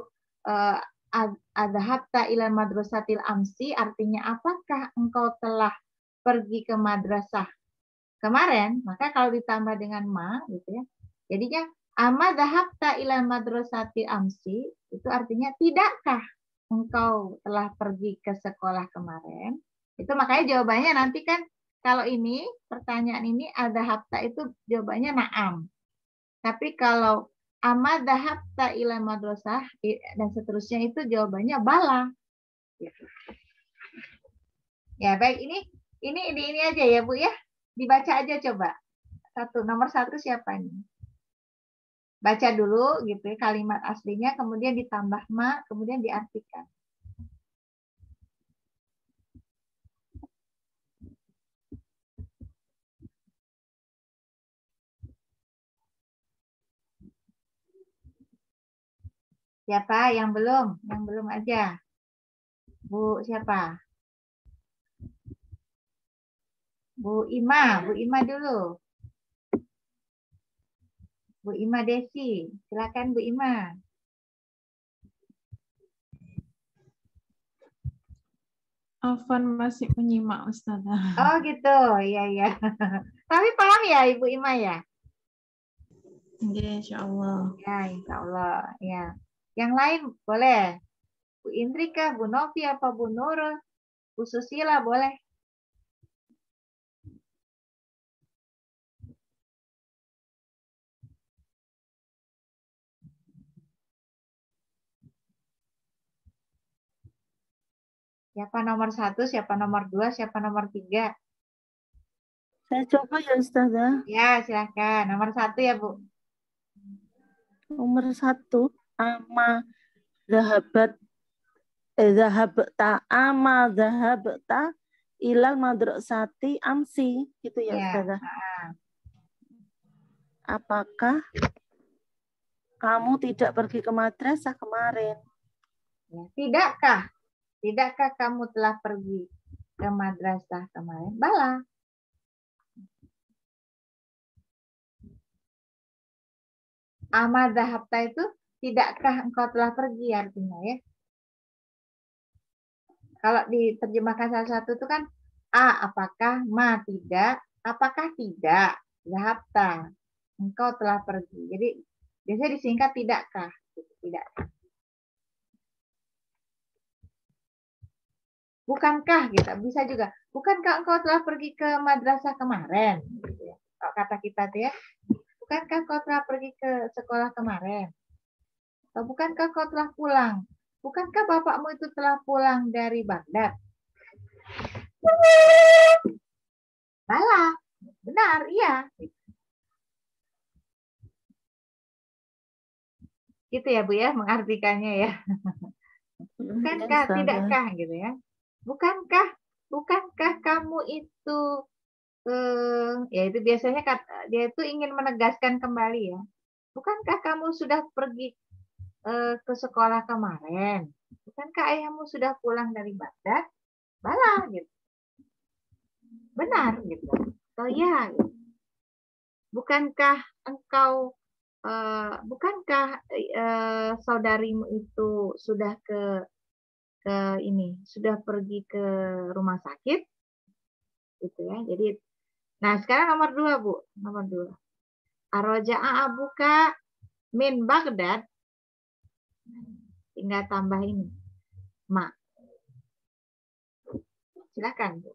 adhabta ila madrasatil amsi artinya apakah engkau telah pergi ke madrasah kemarin, maka kalau ditambah dengan ma gitu ya. Jadinya ama dhahabta ila madrasatil amsi itu artinya tidakkah engkau telah pergi ke sekolah kemarin? Itu makanya jawabannya nanti kan kalau ini pertanyaan ini adhabta itu jawabannya na'am. Tapi kalau ama dhahabta ila madrasah dan seterusnya itu jawabannya bala. Gitu. Ya baik, ini aja ya Bu ya. Dibaca aja coba. Nomor 1 siapa nih? Baca dulu gitu ya kalimat aslinya, kemudian ditambah ma, kemudian diartikan. Siapa yang belum? Yang belum aja. Bu siapa? Bu Ima dulu. Bu Ima Desi, silakan Bu Ima. Afwan masih menyimak Ustazah. Oh gitu, iya. Tapi paham ya Ibu Ima ya? Oke, insya Allah. Ya, insya Allah. Ya. Yang lain boleh. Bu Indrika, Bu Novi, apa Bu Nurul, Bu Susila boleh. Siapa nomor 1, siapa nomor 2, siapa nomor 3? Saya coba ya Ustazah. Ya, silahkan. Nomor 1 ya, Bu. Nomor 1, ama zahabta ama zahabta ilal madrasati amsi, gitu ya Ustazah. Apakah kamu tidak pergi ke madrasah kemarin? Ya, tidakkah kamu telah pergi ke madrasah kemarin? Bala. Ama dhahabta itu tidakkah engkau telah pergi artinya ya. Kalau diterjemahkan salah satu itu kan apakah, ma tidak, apakah tidak, dhahabta engkau telah pergi. Jadi biasanya disingkat tidakkah, tidakkah. Bukankah gitu, bisa juga. Bukankah engkau telah pergi ke madrasah kemarin? Gitu ya. Kalau kata kita tuh ya, bukankah engkau telah pergi ke sekolah kemarin? Bukankah kau telah pulang? Bukankah bapakmu itu telah pulang dari Baghdad? Bala, benar, iya. Gitu ya Bu ya, mengartikannya ya. Bukankah, Ustazah. tidakkah gitu ya. Bukankah kamu itu ya itu biasanya dia itu ingin menegaskan kembali ya. Bukankah kamu sudah pergi ke sekolah kemarin? Bukankah ayahmu sudah pulang dari Baghdad? Bala gitu. Benar gitu. Oh ya. Gitu. Bukankah engkau bukankah saudarimu itu sudah ke ini, sudah pergi ke rumah sakit? Gitu ya. Jadi nah, sekarang nomor 2, Bu. Nomor 2. Aroja'a abuka min Baghdad. Tinggal tambah ini. Ma. Silakan, Bu.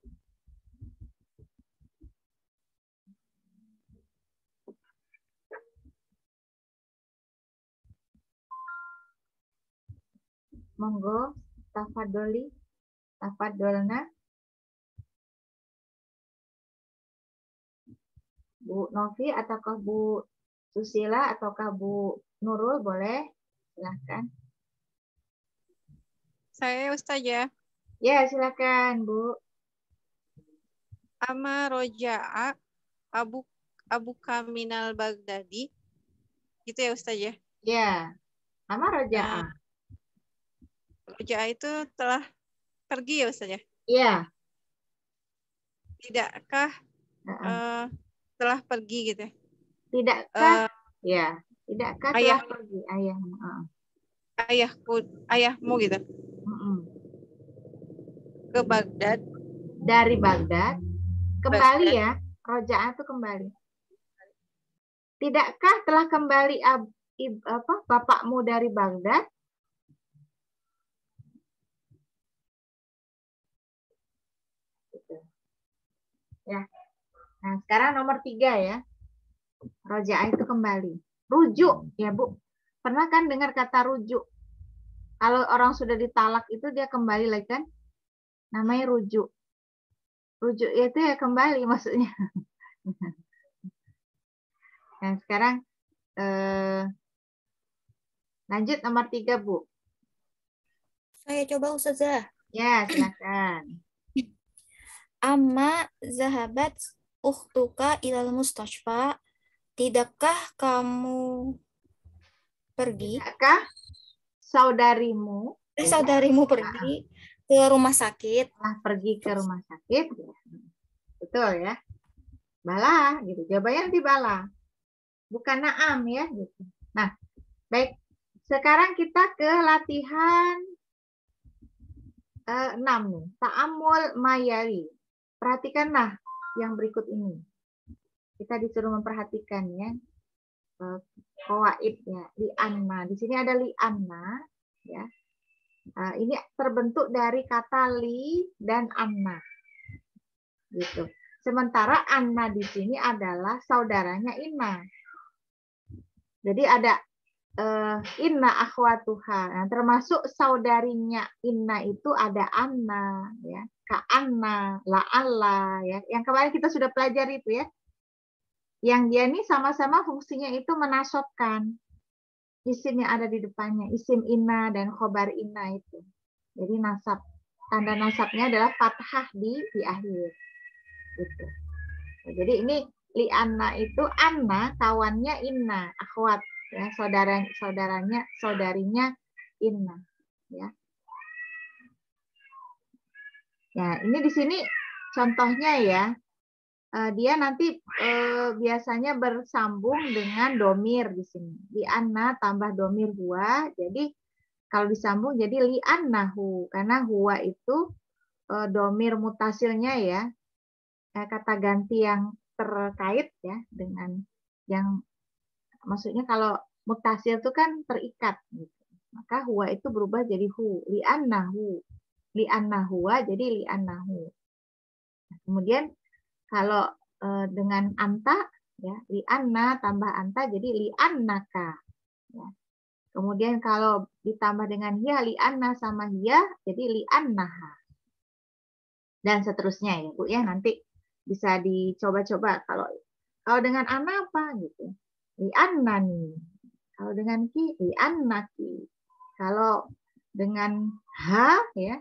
Monggo, tafadoli, tafadolna. Bu Novi ataukah Bu Susila ataukah Bu Nurul boleh? Silakan. Saya Ustazah. Ya, silakan, Bu. Ama roja'a Abu Kaminal Baghdadi. Gitu ya Ustazah. Ya. Ama roja'a. Roja'a itu telah pergi ya Ustazah. Iya. Tidakkah telah pergi gitu ya? Tidakkah? Ya. Tidakkah Ayah, telah pergi? Ayah. Ayahmu gitu. Ke Baghdad. Dari Baghdad. Kembali ya. Roja'a itu kembali. Tidakkah telah kembali bapakmu dari Baghdad? Gitu. Ya. Nah, sekarang nomor 3 ya. Roja'a itu kembali. Rujuk ya Bu. Pernah kan dengar kata rujuk? Kalau orang sudah ditalak itu dia kembali lagi kan? Namanya rujuk. Rujuk itu ya kembali maksudnya. Nah, sekarang lanjut nomor 3 Bu. Saya coba Ustazah. Ya, silakan. Amma zahabat ukhtuka ilal mustashfa. Tidakkah kamu pergi? Tidakkah saudarimu Pergi ke rumah sakit? pergi ke rumah sakit? Betul ya. Bala gitu. Jawabannya nanti bala. Bukan naam ya gitu. Nah, baik. Sekarang kita ke latihan 6 nih. Ta'amul mayari. Perhatikanlah yang berikut ini. Kita disuruh memperhatikan ya. Qawaid ya, li'anna. Di sini ada li'anna ya. Ini terbentuk dari kata li dan anna. Gitu. Sementara anna di sini adalah saudaranya inna. Jadi ada inna akhwatuha. Nah, termasuk saudarinya inna itu ada anna ya. Ka anna, la'alla ya. Yang kemarin kita sudah pelajari itu ya. Yang dia ini sama-sama fungsinya itu menasobkan isim yang ada di depannya, isim inna dan khobar inna itu. Jadi nasab, tanda nasabnya adalah fathah di akhir. Gitu. Nah, jadi ini li anna itu anna kawannya inna, akhwat ya, saudarinya inna ya. Ya, ini di sini contohnya ya. Dia nanti biasanya bersambung dengan domir di sini. Li anna tambah domir huwa. Jadi kalau disambung jadi li annahu. Karena huwa itu domir mutasilnya ya. Kata ganti yang terkait ya dengan yang maksudnya kalau mutasil itu kan terikat. Gitu. Maka huwa itu berubah jadi hu. Li annahu. Li annahuwa jadi li annahu. Nah, kemudian kalau dengan anta ya li anna tambah anta jadi li annaka ya. Kemudian kalau ditambah dengan hiya, li'anna sama hiya, jadi li'annaha. Dan seterusnya ya Bu ya, nanti bisa dicoba-coba. Kalau dengan ana apa gitu. Li'annani. Kalau dengan ki, li'annaki. Kalau dengan ha ya,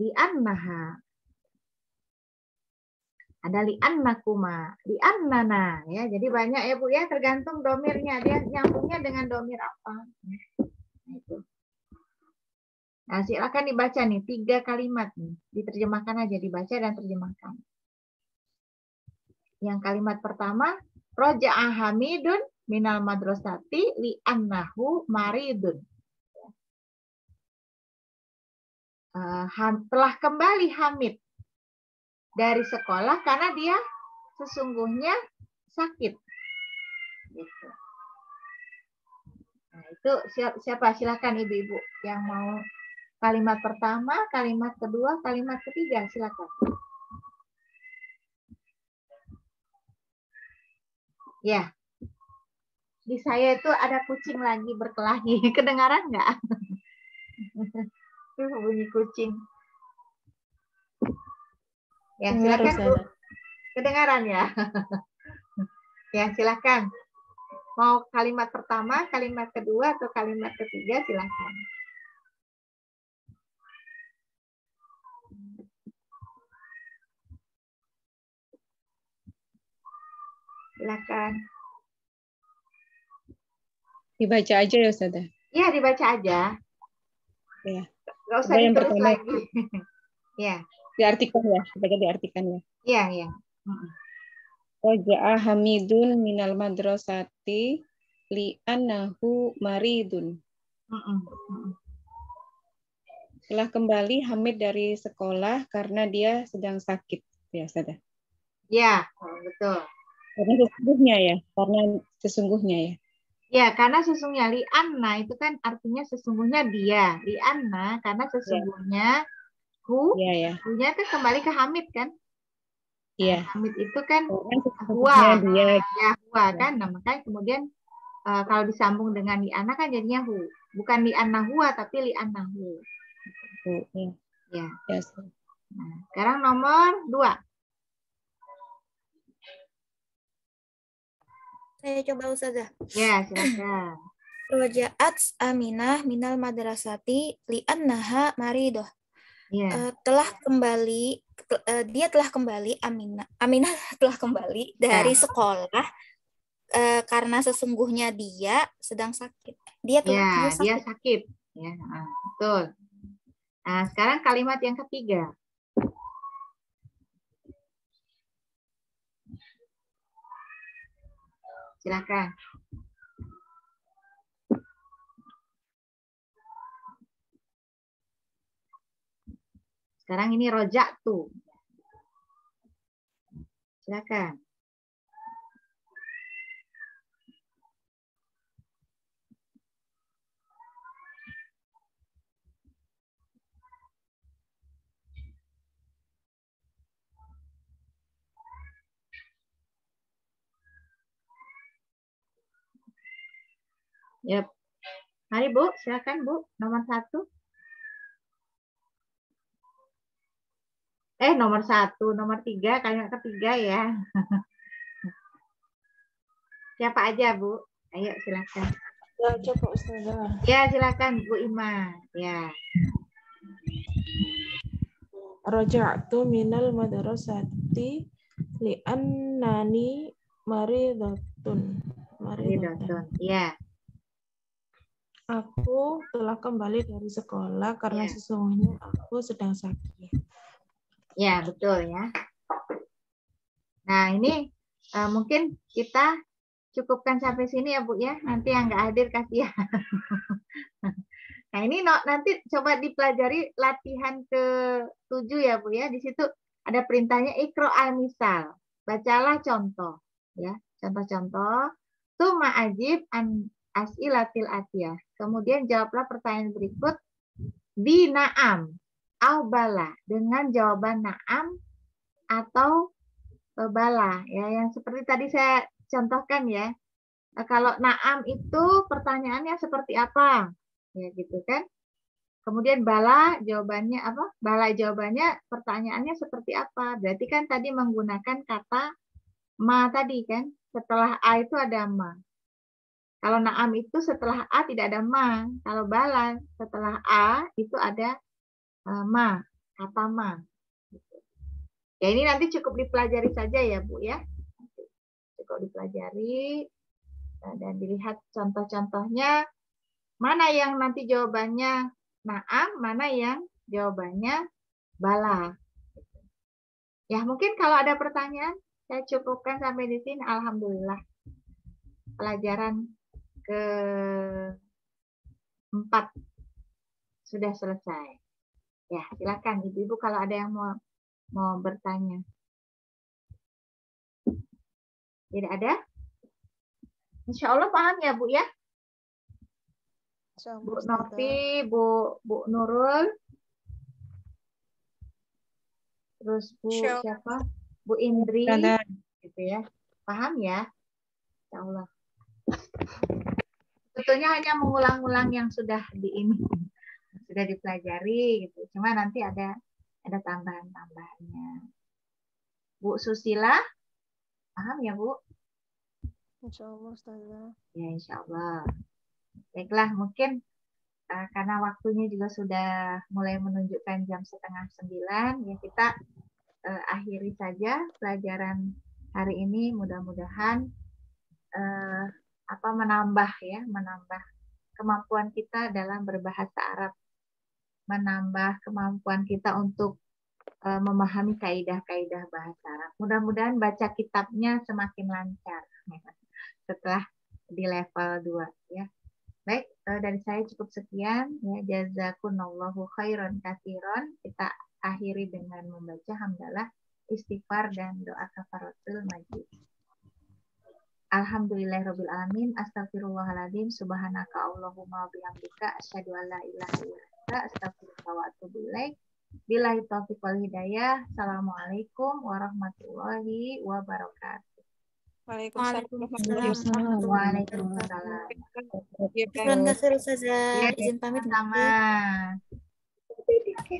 li'annaha. Ada li'annakuma, li'annana ya. Jadi banyak ya Bu ya, tergantung domirnya. Dia nyambungnya dengan domir apa. Nah, itu. Nah, silakan dibaca nih 3 kalimat nih. Diterjemahkan aja, dibaca dan terjemahkan. Yang kalimat pertama, roja'a Hamidun minal madrasati li'annahu maridun. Telah kembali Hamid dari sekolah karena dia sesungguhnya sakit. Gitu. Nah, itu siapa? Silakan ibu-ibu yang mau kalimat pertama, kalimat kedua, kalimat ketiga, silakan. Ya. Di saya itu ada kucing lagi berkelahi. Kedengaran nggak? Itu bunyi kucing. Ya, silakan Bu. Kedengaran ya? Ya, silakan. Mau kalimat pertama, kalimat kedua, atau kalimat ketiga, silakan. Silakan. Dibaca aja ya Ustazah. Iya, dibaca aja. Ya. Nggak usah yang ditulis pertama lagi. Ya. diartikan ya, dibaca diartikan ya. Iya, iya. Roja'a Hamidun minal madrasati li'annahu maridun. Telah kembali Hamid dari sekolah karena dia sedang sakit. Ya, Ustazah. Ya, betul. Karena sesungguhnya ya, karena sesungguhnya ya. Ya, karena sesungguhnya li'anna itu kan artinya sesungguhnya dia. Li'anna karena sesungguhnya hu, ya. hu-nya kan kembali ke Hamid kan? Iya. Hamid itu kan huwa. Dia. Ya, huwa kan. Nah, makanya kemudian kalau disambung dengan li'anna kan jadinya hu. Bukan li'anna huwa tapi li'anna hu. Ya. Yes. Nah, sekarang nomor 2. Saya coba Ustazah. Ya, silakan. Roja'at Aminah minal madrasati li'annaha maridoh. Ya. Dia telah kembali, Aminah telah kembali dari sekolah karena sesungguhnya dia sedang sakit. Dia sakit. Ya, betul. Nah, sekarang kalimat yang ketiga. Silakan. Sekarang ini rojak tuh. Silakan. Yep. Mari Bu, silakan Bu, nomor 1. Nomor 1, nomor 3, kalimat ketiga ya. Siapa aja Bu? Ayo silakan. Ya, coba Ustazah. Ya, silakan Bu Ima. Ya. Raja'tu minal madrasati li'annani maridatun. Ya. Aku telah kembali dari sekolah karena sesungguhnya aku sedang sakit. Ya, betul ya. Nah, ini mungkin kita cukupkan sampai sini ya Bu ya. Nanti yang nggak hadir kasihan. Nah, ini nanti coba dipelajari latihan ke-7 ya Bu ya. Di situ ada perintahnya ikro al-misal. Bacalah contoh ya. Contoh-contoh. Suma ajib an as'ilatil atiyah. Kemudian jawablah pertanyaan berikut bi na'am au bala dengan jawaban na'am atau bala ya, yang seperti tadi saya contohkan ya. Kalau na'am itu pertanyaannya seperti apa? Ya gitu kan. Kemudian bala jawabannya apa? Bala jawabannya pertanyaannya seperti apa? Berarti kan tadi menggunakan kata ma tadi kan. Setelah a itu ada ma. Kalau na'am itu setelah a tidak ada ma. Kalau bala setelah a itu ada ma, kata ma. Ya ini nanti cukup dipelajari saja ya Bu ya. Cukup dipelajari dan dilihat contoh-contohnya. Mana yang nanti jawabannya na'am, mana yang jawabannya bala. Ya mungkin kalau ada pertanyaan, saya cukupkan sampai di sini. Alhamdulillah. Pelajaran ke-4 sudah selesai. Ya silakan Ibu-ibu kalau ada yang mau bertanya. Tidak ada? Insya Allah paham ya Bu ya? Bu Novi, Bu Nurul, terus Bu siapa? Bu Indri, gitu ya. Paham ya? Insya Allah. Sebetulnya hanya mengulang-ulang yang sudah sudah dipelajari gitu. Cuma nanti ada tambahan-tambahannya. Bu Susila, paham ya Bu? Insya Allah, Ustazah. Ya Insya Allah. Baiklah, mungkin karena waktunya juga sudah mulai menunjukkan jam 8:30, ya kita akhiri saja pelajaran hari ini. Mudah-mudahan menambah kemampuan kita dalam berbahasa Arab, menambah kemampuan kita untuk memahami kaidah-kaidah bahasa Arab. Mudah-mudahan baca kitabnya semakin lancar setelah di level 2 ya. Baik, dari saya cukup sekian ya. Jazakumullahu khairan katsiran. Kita akhiri dengan membaca hamdalah, istighfar dan doa kafaratul majlis. Alhamdulillahirabbil alamin, astagfirullahaladzim, subhanaka Allahumma wa bihamdika, asyhadu an la ilaha illa anta, astaghfiruka wa atubu ilaik. Billahi taufiq wal hidayah. Assalamualaikum warahmatullahi wabarakatuh. Waalaikumsalam. Waalaikumsalam. Terima kasih Ustazah. Izin pamit. Sama.